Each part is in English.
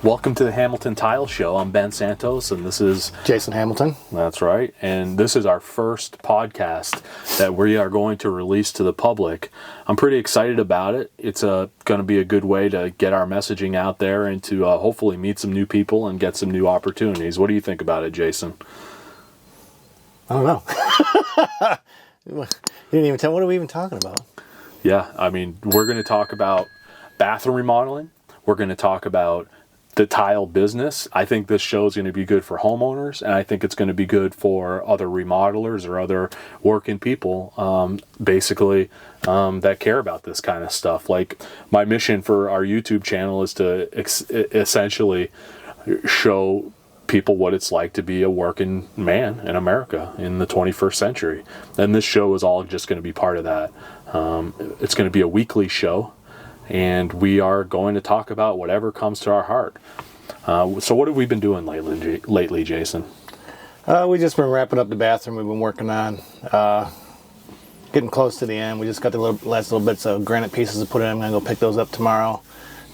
Welcome to the Hamilton Tile Show. I'm Ben Santos, and this is Jason Hamilton. That's right. And this is our first podcast that we are going to release to the public. I'm pretty excited about it. It's going to be a good way to get our messaging out there and to hopefully meet some new people and get some new opportunities. What do you think about it, Jason? I don't know. You didn't even tell. What are we even talking about? Yeah, I mean, we're going to talk about bathroom remodeling. We're going to talk about the tile business. I think this show is going to be good for homeowners, and I think it's going to be good for other remodelers or other working people, that care about this kind of stuff. Like, my mission for our YouTube channel is to essentially show people what it's like to be a working man in America in the 21st century. And this show is all just going to be part of that. It's going to be a weekly show, and we are going to talk about whatever comes to our heart. So what have we been doing lately, Jason? We just been wrapping up the bathroom we've been working on. Getting close to the end. We just got the last little bits of granite pieces to put in. I'm going to go pick those up tomorrow.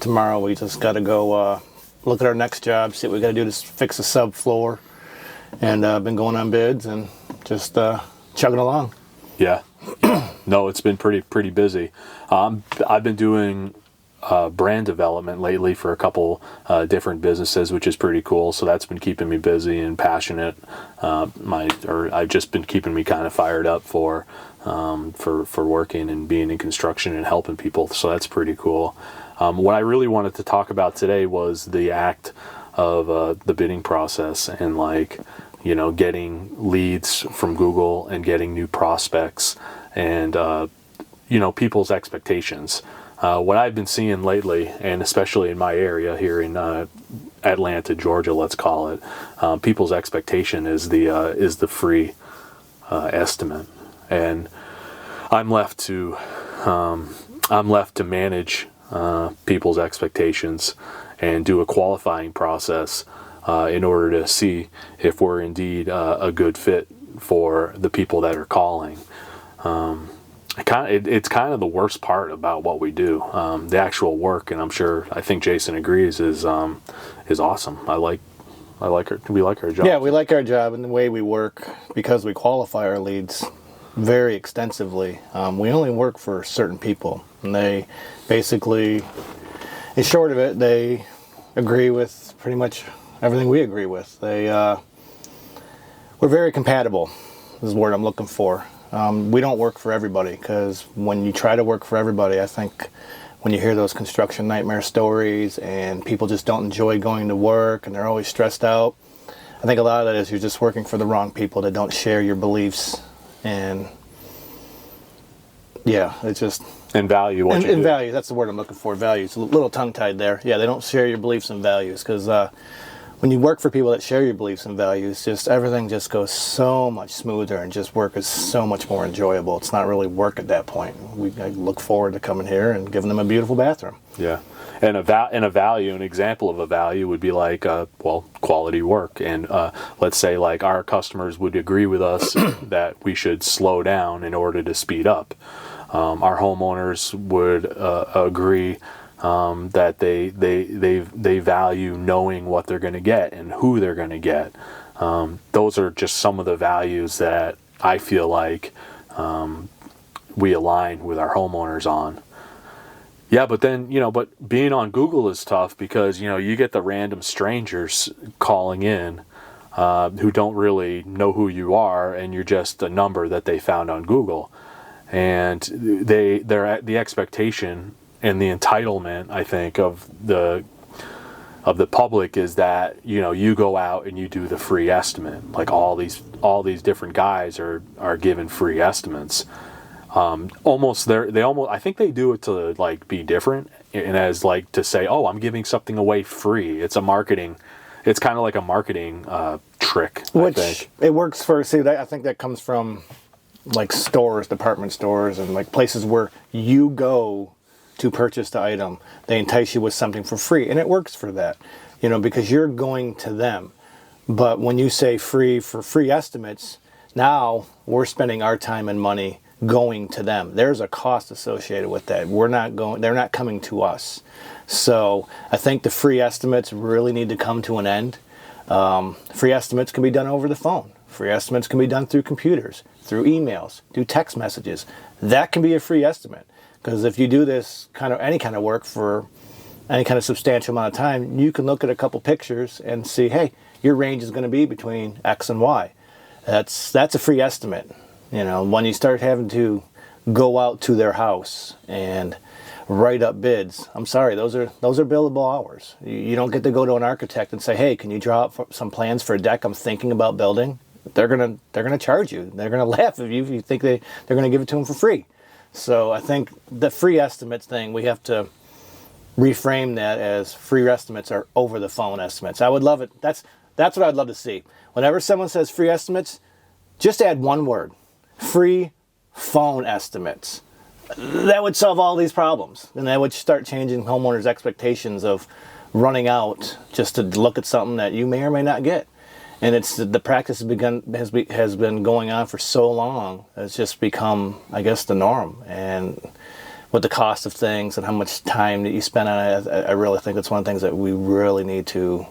Tomorrow we just got to go look at our next job, see what we got to do to fix the subfloor. And been going on bids and just chugging along. Yeah. No, it's been pretty busy. I've been doing brand development lately for a couple different businesses, which is pretty cool. So that's been keeping me busy and passionate. I've just been keeping me kind of fired up for working and being in construction and helping people. So that's pretty cool. What I really wanted to talk about today was the act of the bidding process and getting leads from Google and getting new prospects and, people's expectations. What I've been seeing lately, and especially in my area here in Atlanta, Georgia, let's call it, people's expectation is the free estimate. And I'm left to manage people's expectations and do a qualifying process in order to see if we're indeed a good fit for the people that are calling. It's kind of the worst part about what we do. The actual work, and I think Jason agrees, is awesome. We like our job. Yeah, we like our job and the way we work because we qualify our leads very extensively. We only work for certain people, and they basically, in short of it, they agree with pretty much everything we agree with. We're very compatible, is the word I'm looking for. We don't work for everybody, because when you try to work for everybody, I think when you hear those construction nightmare stories and people just don't enjoy going to work and they're always stressed out, I think a lot of that is you're just working for the wrong people that don't share your beliefs. And yeah, it's just... And value what you do. And value, that's the word I'm looking for, value. It's a little tongue-tied there. Yeah, they don't share your beliefs and values, because when you work for people that share your beliefs and values, just everything just goes so much smoother and just work is so much more enjoyable. It's not really work at that point. I look forward to coming here and giving them a beautiful bathroom. Yeah. And an example of a value would be like, quality work. And let's say like our customers would agree with us that we should slow down in order to speed up. Our homeowners would agree that they value knowing what they're going to get and who they're going to get. Those are just some of the values that I feel like we align with our homeowners on. Yeah, but then, but being on Google is tough because, you get the random strangers calling in who don't really know who you are, and you're just a number that they found on Google. And the expectation and the entitlement, I think, of the public is that, you go out and you do the free estimate. Like all these different guys are given free estimates. I think they do it to like be different and as like to say, oh, I'm giving something away free. It's kind of like a marketing trick. Which I think it works for. See, I think that comes from like stores, department stores, and like places where you go to purchase the item. They entice you with something for free, and it works for that, because you're going to them. But when you say free for free estimates, now we're spending our time and money going to them. There's a cost associated with that. They're not coming to us. So I think the free estimates really need to come to an end. Free estimates can be done over the phone. Free estimates can be done through computers, through emails, through text messages. That can be a free estimate. Because if you do this any kind of work for any kind of substantial amount of time, you can look at a couple pictures and see, hey, your range is going to be between X and Y. That's a free estimate. When you start having to go out to their house and write up bids, I'm sorry, those are billable hours. You don't get to go to an architect and say, hey, can you draw up some plans for a deck I'm thinking about building? They're gonna charge you. They're gonna laugh at you if you think they're gonna give it to them for free. So I think the free estimates thing, we have to reframe that as free estimates are over the phone estimates. I would love it. That's what I'd love to see. Whenever someone says free estimates, just add one word: free phone estimates. That would solve all these problems, and that would start changing homeowners' expectations of running out just to look at something that you may or may not get. And it's the practice has been going on for so long. It's just become, I guess, the norm. And with the cost of things and how much time that you spend on it, I really think it's one of the things that we really need to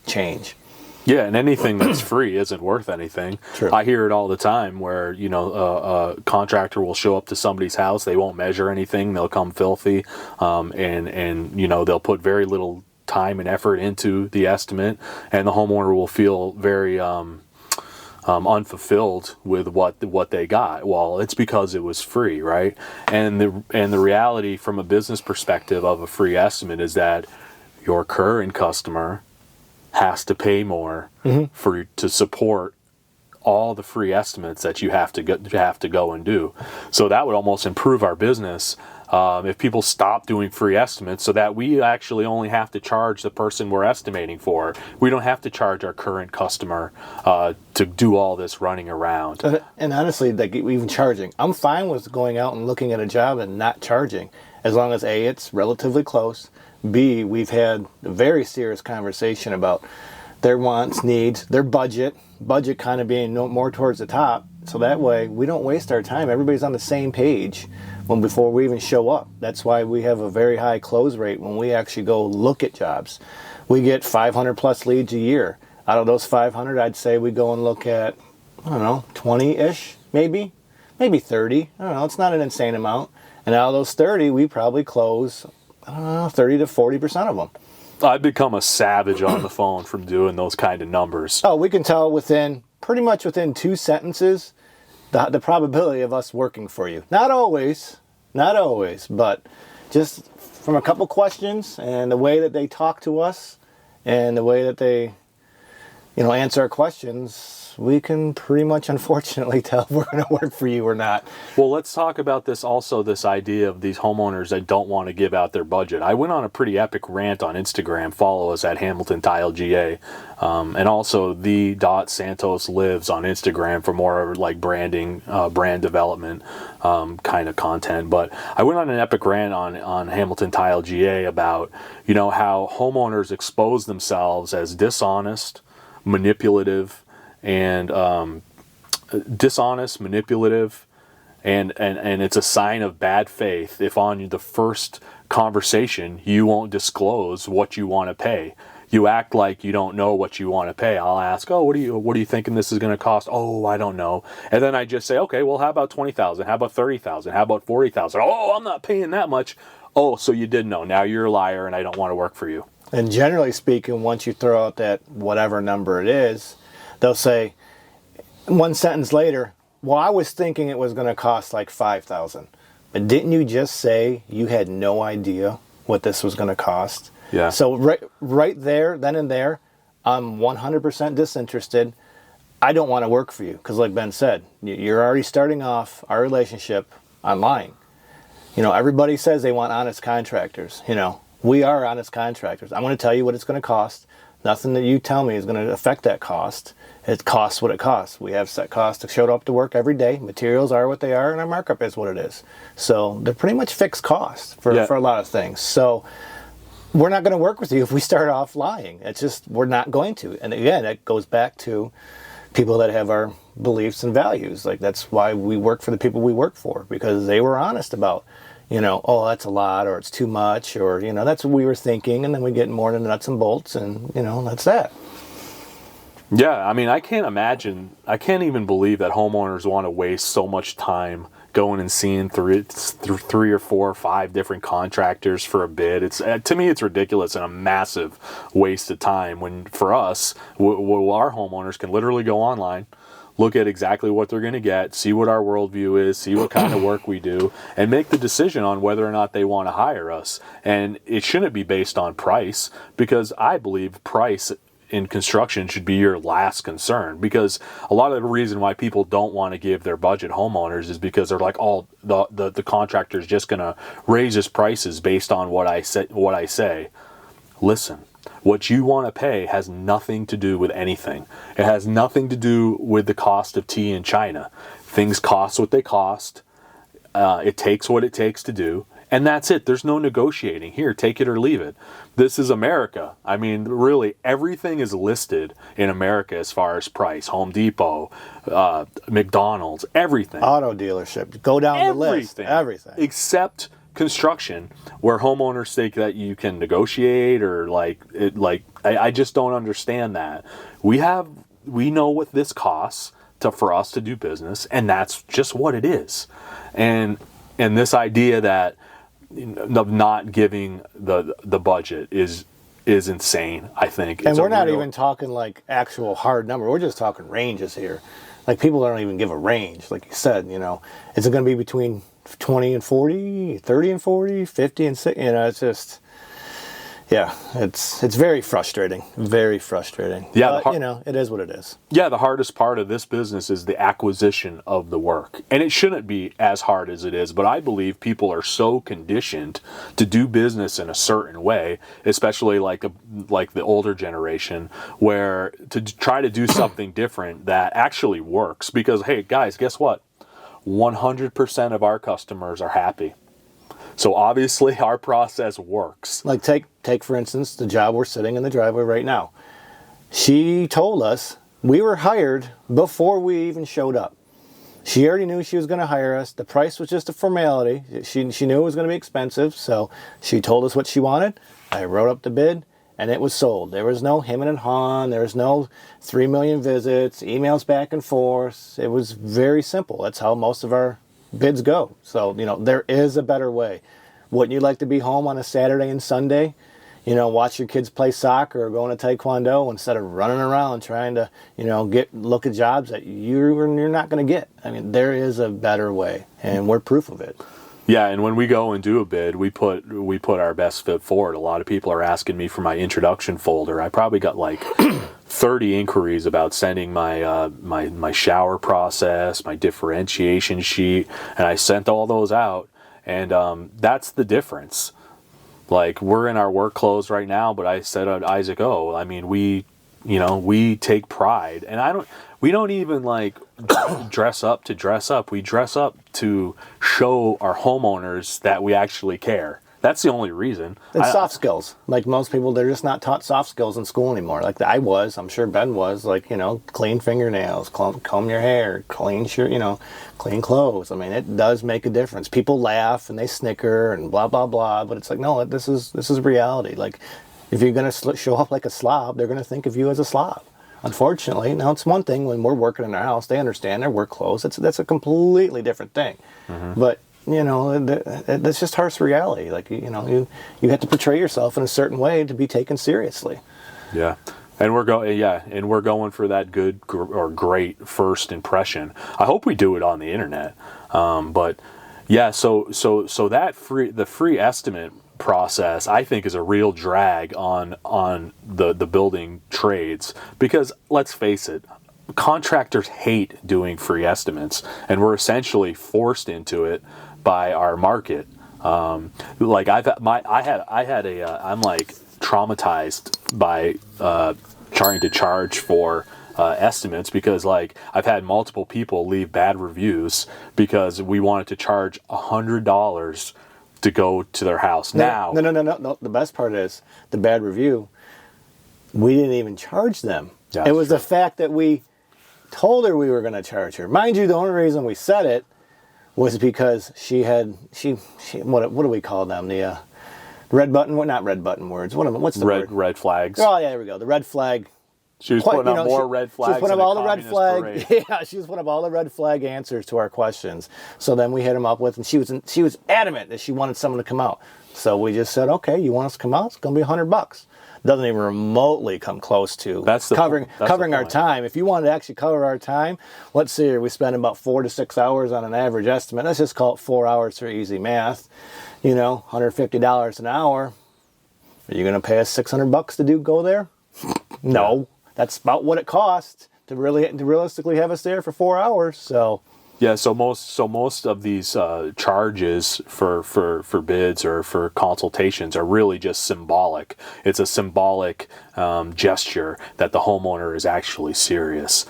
change. Yeah, and anything that's free isn't worth anything. True. I hear it all the time where, a contractor will show up to somebody's house, they won't measure anything, they'll come filthy, and they'll put very little time and effort into the estimate, and the homeowner will feel very unfulfilled with what they got. Well, it's because it was free, right? And the reality from a business perspective of a free estimate is that your current customer has to pay more to support all the free estimates that you have to go and do. So that would almost improve our business if people stop doing free estimates, so that we actually only have to charge the person we're estimating for. We don't have to charge our current customer to do all this running around. And honestly, like even charging, I'm fine with going out and looking at a job and not charging, as long as A, it's relatively close, B, we've had a very serious conversation about their wants, needs, their budget kind of being more towards the top, so that way we don't waste our time. Everybody's on the same page before we even show up. That's why we have a very high close rate when we actually go look at jobs. We get 500 plus leads a year. Out of those 500, I'd say we go and look at, 20-ish, maybe 30. I don't know, it's not an insane amount. And out of those 30, we probably close, 30 to 40% of them. I've become a savage on the phone from doing those kind of numbers. Oh, we can tell pretty much within 2 sentences the probability of us working for you. Not always, but just from a couple questions and the way that they talk to us and the way that they, answer our questions, we can pretty much, unfortunately, tell if we're going to work for you or not. Well, let's talk about this idea of these homeowners that don't want to give out their budget. I went on a pretty epic rant on Instagram. Follow us at Hamilton Tile GA. And also the.Santos lives on Instagram for more like branding, brand development kind of content. But I went on an epic rant on Hamilton Tile GA about, how homeowners expose themselves as dishonest, manipulative, and and it's a sign of bad faith if on the first conversation you won't disclose what you want to pay. You act like you don't know what you want to pay. I'll ask, what are you thinking this is going to cost? Oh, I don't know. And then I just say, okay, well, how about $20,000? How about $30,000? How about $40,000? Oh, I'm not paying that much. Oh, so you did know. Now you're a liar and I don't want to work for you. And generally speaking, once you throw out that whatever number it is, they'll say, one sentence later, well, I was thinking it was going to cost like $5,000. But didn't you just say you had no idea what this was going to cost? Yeah. So right there, then and there, I'm 100% disinterested. I don't want to work for you because, like Ben said, you're already starting off our relationship on lying. Everybody says they want honest contractors. We are honest contractors. I'm going to tell you what it's going to cost. Nothing that you tell me is going to affect that cost. It costs what it costs. We have set costs to show up to work every day. Materials are what they are, and our markup is what it is. So they're pretty much fixed costs for a lot of things. So we're not going to work with you if we start off lying. It's just, we're not going to. And again, it goes back to people that have our beliefs and values. Like, that's why we work for the people we work for, because they were honest about, oh, that's a lot, or it's too much, or, that's what we were thinking. And then we get more into nuts and bolts, and, that's that. Yeah, I mean, I can't even believe that homeowners want to waste so much time going and seeing three or four or five different contractors for a bid. To me, it's ridiculous and a massive waste of time, when for us, our homeowners can literally go online, look at exactly what they're going to get, see what our worldview is, see what kind of work we do, and make the decision on whether or not they want to hire us. And it shouldn't be based on price, because I believe price in construction should be your last concern, because a lot of the reason why people don't want to give their budget homeowners is because they're like, oh, the contractor's just going to raise his prices based on what I say. Listen, what you want to pay has nothing to do with anything. It has nothing to do with the cost of tea in China. Things cost what they cost. It takes what it takes to do. And that's it. There's no negotiating. Here, take it or leave it. This is America. I mean, really, everything is listed in America as far as price. Home Depot, McDonald's, everything. Auto dealership. Go down the list. Everything. Except construction, where homeowners think that you can negotiate, or I just don't understand that. We know what this costs for us to do business, and that's just what it is. And this idea that of not giving the budget is insane, I think. And we're not even talking like actual hard number. We're just talking ranges here. Like, people don't even give a range. Like you said, is it going to be between 20 and 40, 30 and 40, 50 and 60? It's just, yeah, it's very frustrating. Very frustrating. Yeah, but, it is what it is. Yeah, the hardest part of this business is the acquisition of the work. And it shouldn't be as hard as it is, but I believe people are so conditioned to do business in a certain way, especially like the older generation, where to try to do something different that actually works. Because, hey, guys, guess what? 100% of our customers are happy. So obviously our process works. Like, take for instance the job we're sitting in the driveway right now. She told us we were hired before we even showed up. She already knew she was going to hire us. The price was just a formality. She knew it was going to be expensive, so she told us what she wanted. I wrote up the bid, and it was sold. There was no hemming and hawing. There was no 3 million visits, emails back and forth. It was very simple. That's how most of our bids go. So, there is a better way. Wouldn't you like to be home on a Saturday and Sunday, watch your kids play soccer or go into Taekwondo, instead of running around trying to, look at jobs that you're not going to get? I mean, there is a better way, and we're proof of it. Yeah, and when we go and do a bid, we put our best foot forward. A lot of people are asking me for my introduction folder. I probably got like 30 inquiries about sending my shower process, my differentiation sheet, and I sent all those out. And that's the difference. Like, we're in our work clothes right now, but I said to Isaac, I mean, we take pride, and we don't even like dress up to dress up. We dress up to show our homeowners that we actually care. That's the only reason. It's soft skills. Like, most people, they're just not taught soft skills in school anymore. Like, I was, I'm sure Ben was, like, clean fingernails, comb your hair, clean shirt, clean clothes. I mean, it does make a difference. People laugh and they snicker and blah, blah, blah, but it's like, no, this is reality. Like, if you're going to show up like a slob, they're going to think of you as a slob. Unfortunately, now it's one thing when we're working in our house, they understand their work clothes. That's a completely different thing. Mm-hmm. But that's just harsh reality. Like, you have to portray yourself in a certain way to be taken seriously. Yeah. And we're going for that good or great first impression. I hope we do it on the internet. But yeah, so the free estimate process, I think, is a real drag on the building trades, because let's face it, contractors hate doing free estimates, and we're essentially forced into it by our market. I'm like traumatized by trying to charge for estimates, because like I've had multiple people leave bad reviews because we wanted to charge $100 to go to their house. No. The best part is the bad review. We didn't even charge them. Yeah, it was the fact that we told her we were going to charge her. Mind you, the only reason we said it was because she what do we call them? The red button, well, not red button words. What's the word? Red flags. Oh, yeah, there we go. The red flag. She was putting up more red flags. She was putting up all the red flag. Yeah, she was putting up all the red flag answers to our questions. So then we hit him up with, and she was adamant that she wanted someone to come out. So we just said, okay, you want us to come out? It's going to be $100. Doesn't even remotely come close to covering our time. If you wanted to actually cover our time, let's see here, we spend about 4 to 6 hours on an average estimate. Let's just call it 4 hours for easy math. $150 an hour. Are you going to pay us $600 to go there? No. That's about what it costs to realistically have us there for 4 hours. So yeah, so most of these charges for bids or for consultations are really just symbolic. It's a symbolic gesture that the homeowner is actually serious.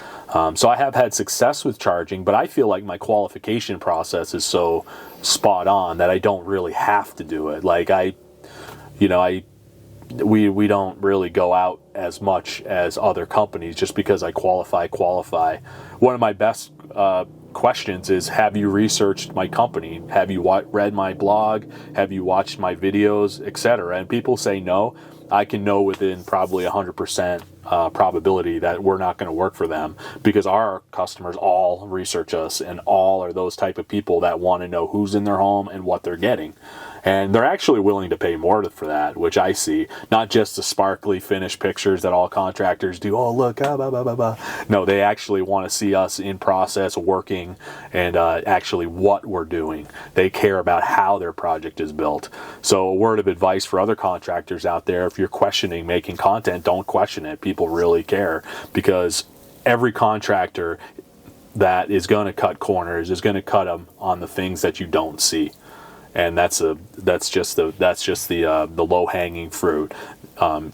So I have had success with charging, but I feel like my qualification process is so spot on that I don't really have to do it. Like we don't really go out as much as other companies just because I qualify. One of my best questions is, have you researched my company? Have you read my blog? Have you watched my videos, etc.? And people say no. I can know within probably 100% probability that we're not going to work for them, because our customers all research us and all are those type of people that want to know who's in their home and what they're getting. And they're actually willing to pay more for that, which I see. Not just the sparkly finished pictures that all contractors do. Oh, look, blah, blah, blah, blah. No, they actually want to see us in process, working, and actually what we're doing. They care about how their project is built. So a word of advice for other contractors out there, if you're questioning making content, don't question it. People really care, because every contractor that is going to cut corners is going to cut them on the things that you don't see. And that's just the low-hanging fruit.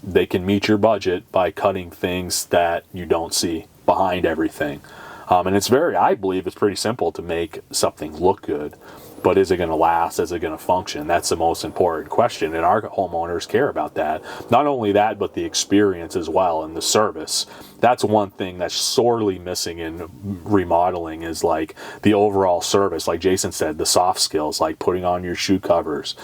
They can meet your budget by cutting things that you don't see behind everything. And I believe it's pretty simple to make something look good. But is it going to last? Is it going to function? That's the most important question, and our homeowners care about that. Not only that, but the experience as well, and the service. That's one thing that's sorely missing in remodeling, is like the overall service. Like Jason said, the soft skills, like putting on your shoe covers,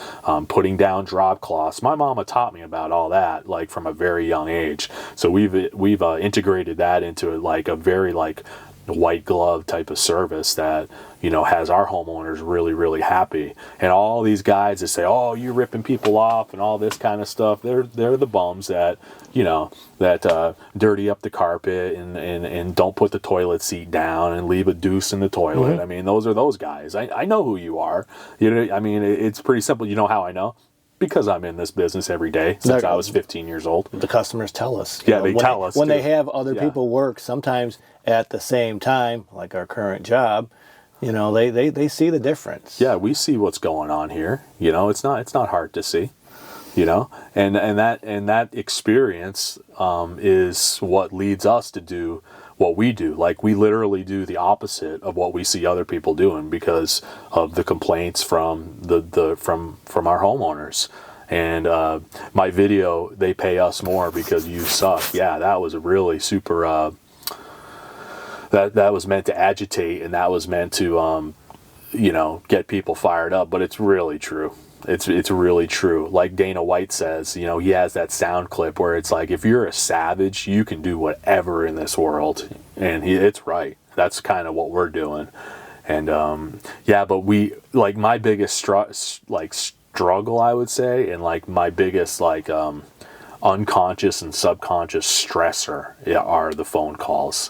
putting down drop cloths. My mama taught me about all that, like from a very young age. So we've integrated that into like a very like white glove type of service that has our homeowners really, really happy. And all these guys that say, oh, you're ripping people off and all this kind of stuff, they're the bums that dirty up the carpet and don't put the toilet seat down and leave a deuce in the toilet. Mm-hmm. I mean, those are those guys. I know who you are. I mean, it's pretty simple. You know how I know? Because I'm in this business every day since I was 15 years old. The customers tell us. Yeah, they tell us. When they have other people work, sometimes at the same time, like our current job, they see the difference. Yeah, we see what's going on here. It's not hard to see. And that experience is what leads us to do what we do. Like, we literally do the opposite of what we see other people doing because of the complaints from from our homeowners. And my video, they pay us more because you suck. Yeah, that was a really super. That was meant to agitate, and that was meant to get people fired up. But it's really true. It's really true. Like Dana White says, he has that sound clip where it's like, if you're a savage, you can do whatever in this world. And it's right. That's kind of what we're doing. And but we, like, my biggest struggle, I would say, and like my biggest unconscious and subconscious stressor are the phone calls.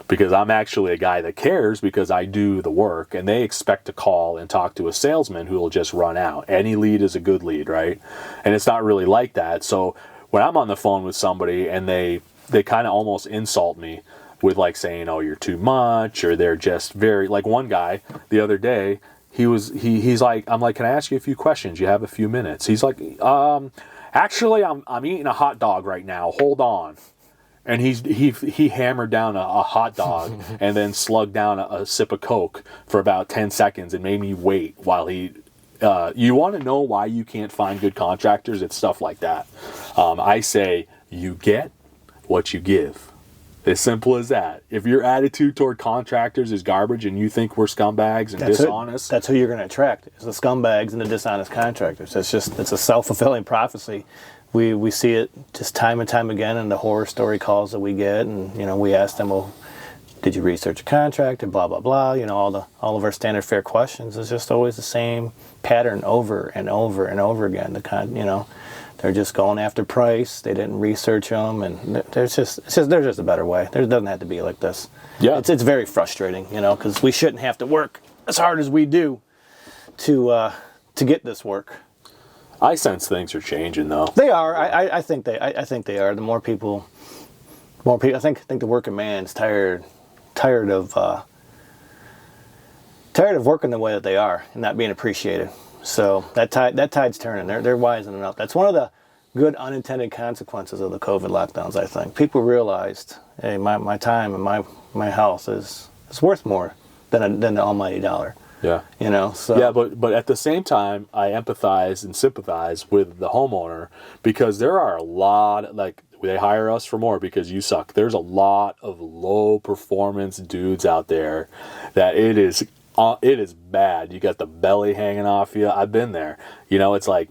Because I'm actually a guy that cares because I do the work, and they expect to call and talk to a salesman who will just run out. Any lead is a good lead, right? And it's not really like that. So when I'm on the phone with somebody and they kind of almost insult me with like saying, oh, you're too much, or they're just very, like one guy the other day, he's like, I'm like, can I ask you a few questions? You have a few minutes. He's like, actually, I'm eating a hot dog right now. Hold on. And he hammered down a hot dog and then slugged down a sip of Coke for about 10 seconds and made me wait while he... you want to know why you can't find good contractors? It's stuff like that. I say, you get what you give. As simple as that. If your attitude toward contractors is garbage and you think we're scumbags and dishonest, that's who you're going to attract, is the scumbags and the dishonest contractors. It's a self-fulfilling prophecy. We see it just time and time again in the horror story calls that we get, and we ask them, well, did you research a contract and blah blah blah? All of our standard fair questions is just always the same pattern over and over and over again. They're just going after price. They didn't research them, and there's just a better way. There doesn't have to be like this. Yeah, it's very frustrating, because we shouldn't have to work as hard as we do to get this work. I sense things are changing, though. They are. I think they are. The more people. I think the working man's tired of working the way that they are and not being appreciated. So that tide's turning. They're wising up. That's one of the good unintended consequences of the COVID lockdowns. I think people realized, hey, my time and my health is worth more than the almighty dollar. Yeah. So yeah, but at the same time, I empathize and sympathize with the homeowner, because there are a lot, like, they hire us for more because you suck. There's a lot of low performance dudes out there that it is bad. You got the belly hanging off you. I've been there. It's like,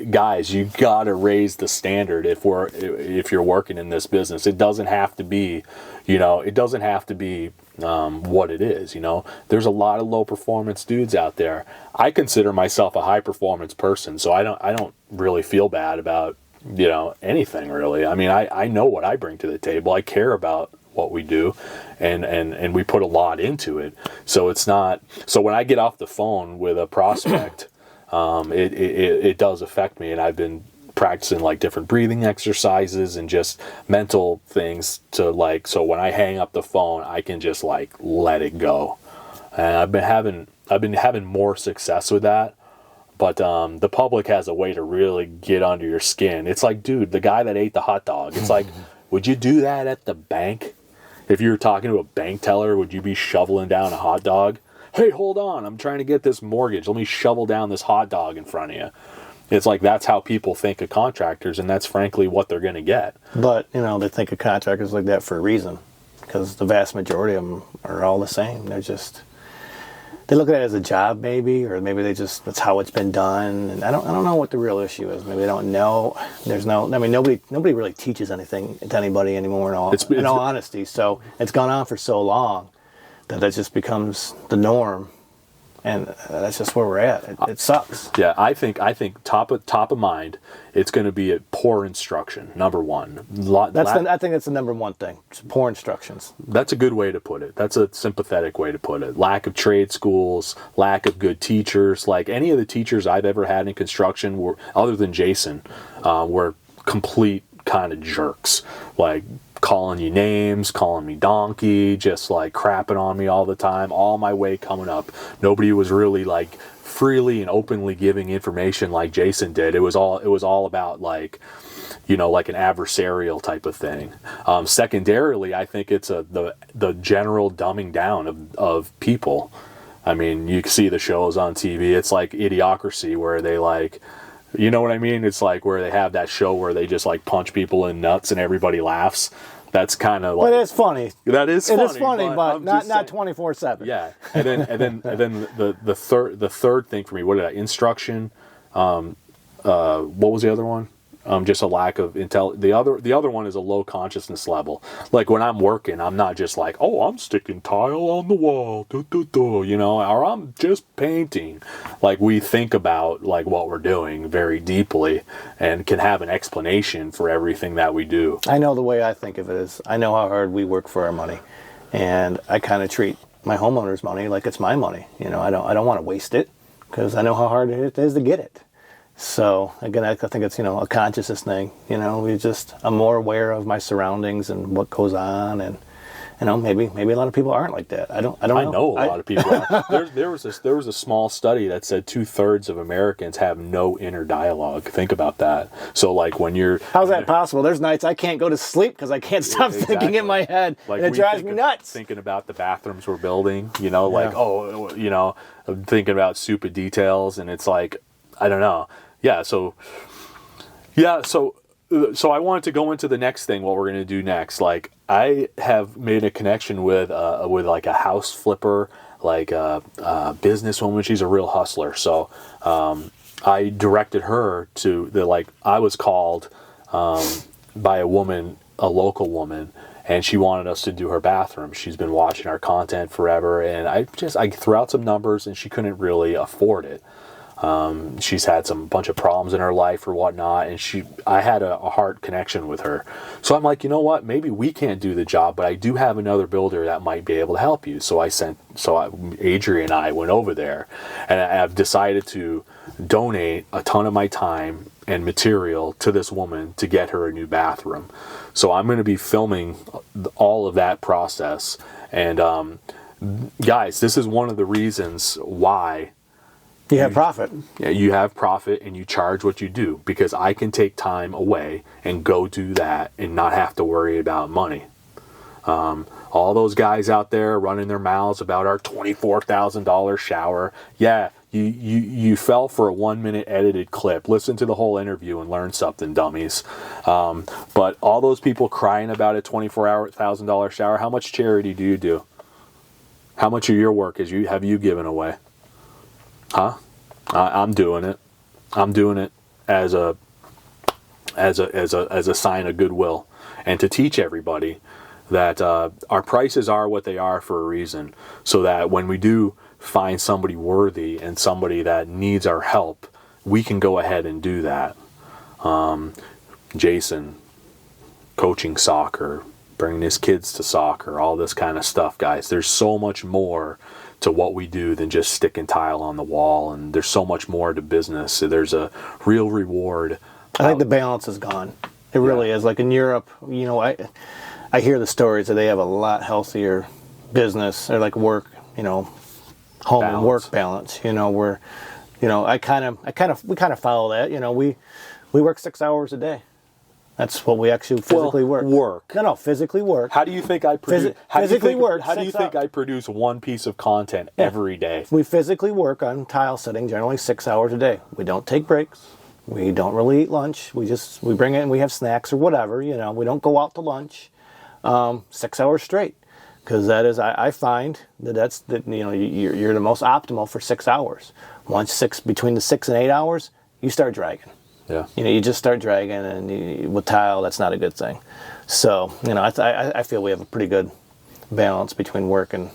guys, you got to raise the standard if you're working in this business. It doesn't have to be, what it is. There's a lot of low performance dudes out there. I consider myself a high performance person, so I don't really feel bad about anything really. I mean, I know what I bring to the table. I care about what we do, and we put a lot into it. So it's not. So when I get off the phone with a prospect, it does affect me, and I've been practicing like different breathing exercises and just mental things to like. So when I hang up the phone, I can just like let it go, and I've been having more success with that. But the public has a way to really get under your skin. It's like, dude, the guy that ate the hot dog. It's like, would you do that at the bank? If you were talking to a bank teller, would you be shoveling down a hot dog? Hey, hold on, I'm trying to get this mortgage. Let me shovel down this hot dog in front of you. It's like, that's how people think of contractors, and that's frankly what they're going to get. But, they think of contractors like that for a reason, because the vast majority of them are all the same. They look at it as a job, maybe, or maybe that's how it's been done. And I don't know what the real issue is. Maybe they don't know. Nobody really teaches anything to anybody anymore, in all honesty. So it's gone on for so long that just becomes the norm. And that's just where we're at. It sucks. Yeah, I think top of mind, it's going to be a poor instruction. Number one. I think that's the number one thing. Just poor instructions. That's a good way to put it. That's a sympathetic way to put it. Lack of trade schools, lack of good teachers. Like, any of the teachers I've ever had in construction were, other than Jason, were complete kind of jerks. Like, calling you names, calling me donkey, just like crapping on me all the time, all my way coming up. Nobody was really like freely and openly giving information like Jason did. It was all about like, like an adversarial type of thing. Secondarily, I think it's the general dumbing down of people. I mean, you see the shows on TV. It's like Idiocracy, where they like, you know what I mean? It's like where they have that show where they just like punch people in nuts and everybody laughs. That's kind of like. But it's funny. That is funny. It is funny, but not 24/7. Yeah, and then the third thing for me. What did I instruction? What was the other one? Just a lack of intel. The other one is a low consciousness level. Like, when I'm working, I'm not just like, oh, I'm sticking tile on the wall, or I'm just painting. Like, we think about like what we're doing very deeply and can have an explanation for everything that we do. I know the way I think of it is, I know how hard we work for our money, and I kind of treat my homeowners' money like it's my money. I don't want to waste it, because I know how hard it is to get it. So again, I think it's a consciousness thing. I'm more aware of my surroundings and what goes on, and maybe a lot of people aren't like that. I don't know. I know a lot of people are. There was a small study that said 2/3 of Americans have no inner dialogue. Think about that. So like, when you're, how's that possible? There's nights I can't go to sleep because I can't stop thinking in my head, like, and it drives me nuts. Thinking about the bathrooms we're building, like, I'm thinking about stupid details, and it's like, I don't know. So I wanted to go into the next thing, what we're going to do next. Like, I have made a connection with like a house flipper, like a businesswoman. She's a real hustler. So I directed her to I was called by a woman, a local woman, and she wanted us to do her bathroom. She's been watching our content forever, and I threw out some numbers, and she couldn't really afford it. She's had some bunch of problems in her life or whatnot, and I had a heart connection with her. So I'm like, you know what? Maybe we can't do the job, but I do have another builder that might be able to help you. So Adrian and I went over there, and I've decided to donate a ton of my time and material to this woman to get her a new bathroom. So I'm going to be filming all of that process. And guys, this is one of the reasons why you have profit. Yeah, you have profit and you charge what you do, because I can take time away and go do that and not have to worry about money. All those guys out there running their mouths about our $24,000 shower. Yeah, you fell for a 1-minute edited clip. Listen to the whole interview and learn something, dummies. But all those people crying about a $24,000 shower, how much charity do you do? How much of your work have you given away? Huh? I'm doing it. I'm doing it as a sign of goodwill, and to teach everybody that our prices are what they are for a reason, so that when we do find somebody worthy and somebody that needs our help, we can go ahead and do that. Jason, coaching soccer, bringing his kids to soccer, all this kind of stuff, guys. There's so much more to what we do than just sticking tile on the wall, and there's so much more to business. So there's a real reward. I think the balance is gone. It really is. Like in Europe, I hear the stories that they have a lot healthier business, or like work, home balance. And work balance. Where, we kind of follow that. We work 6 hours a day. That's what we actually physically work. No, physically work. How do you think I produce? How do you think I produce one piece of content every day? We physically work on tile setting generally 6 hours a day. We don't take breaks. We don't really eat lunch. We bring it and we have snacks or whatever. We don't go out to lunch 6 hours straight, because that is I find that's you're the most optimal for 6 hours. Between the 6 and 8 hours, you start dragging. Yeah. You just start dragging, and with tile, that's not a good thing. So, I feel we have a pretty good balance between work and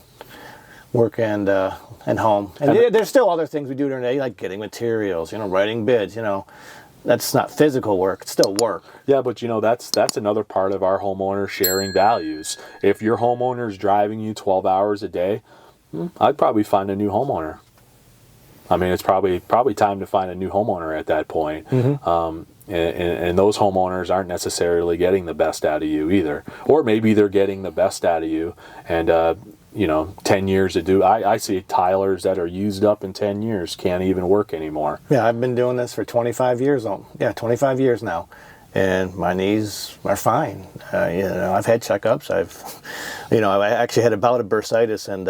home. And there's still other things we do during the day, like getting materials, writing bids. That's not physical work; it's still work. Yeah, but that's another part of our homeowner sharing values. If your homeowner is driving you 12 hours a day, I'd probably find a new homeowner. I mean, it's probably time to find a new homeowner at that point. Mm-hmm. And those homeowners aren't necessarily getting the best out of you either. Or maybe they're getting the best out of you, and 10 years to do. I see tilers that are used up in 10 years, can't even work anymore. Yeah, I've been doing this for 25 years. 25 years now. And my knees are fine. I've had checkups. I actually had a bout of bursitis, and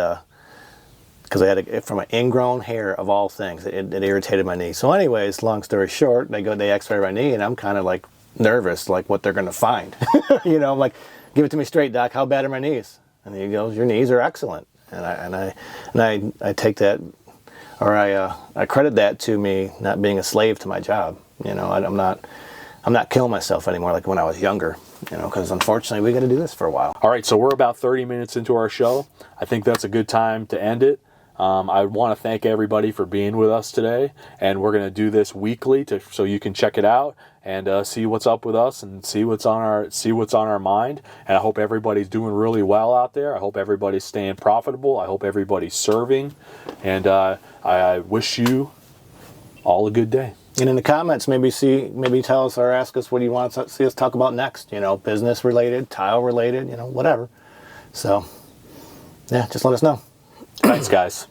because I had it from an ingrown hair of all things. It irritated my knee. So anyways, long story short, they x-ray my knee, and I'm kind of like nervous, like what they're going to find. I'm like, give it to me straight, doc. How bad are my knees? And he goes, your knees are excellent. And I take that, or I credit that to me not being a slave to my job. I'm not killing myself anymore like when I was younger. Because unfortunately we got to do this for a while. All right, so we're about 30 minutes into our show. I think that's a good time to end it. I want to thank everybody for being with us today, and we're going to do this weekly so you can check it out and see what's up with us and see what's on our mind. And I hope everybody's doing really well out there. I hope everybody's staying profitable. I hope everybody's serving, and I wish you all a good day. And in the comments, maybe tell us or ask us what do you want to see us talk about next. Business related, tile related, whatever. So, yeah, just let us know. Thanks, guys.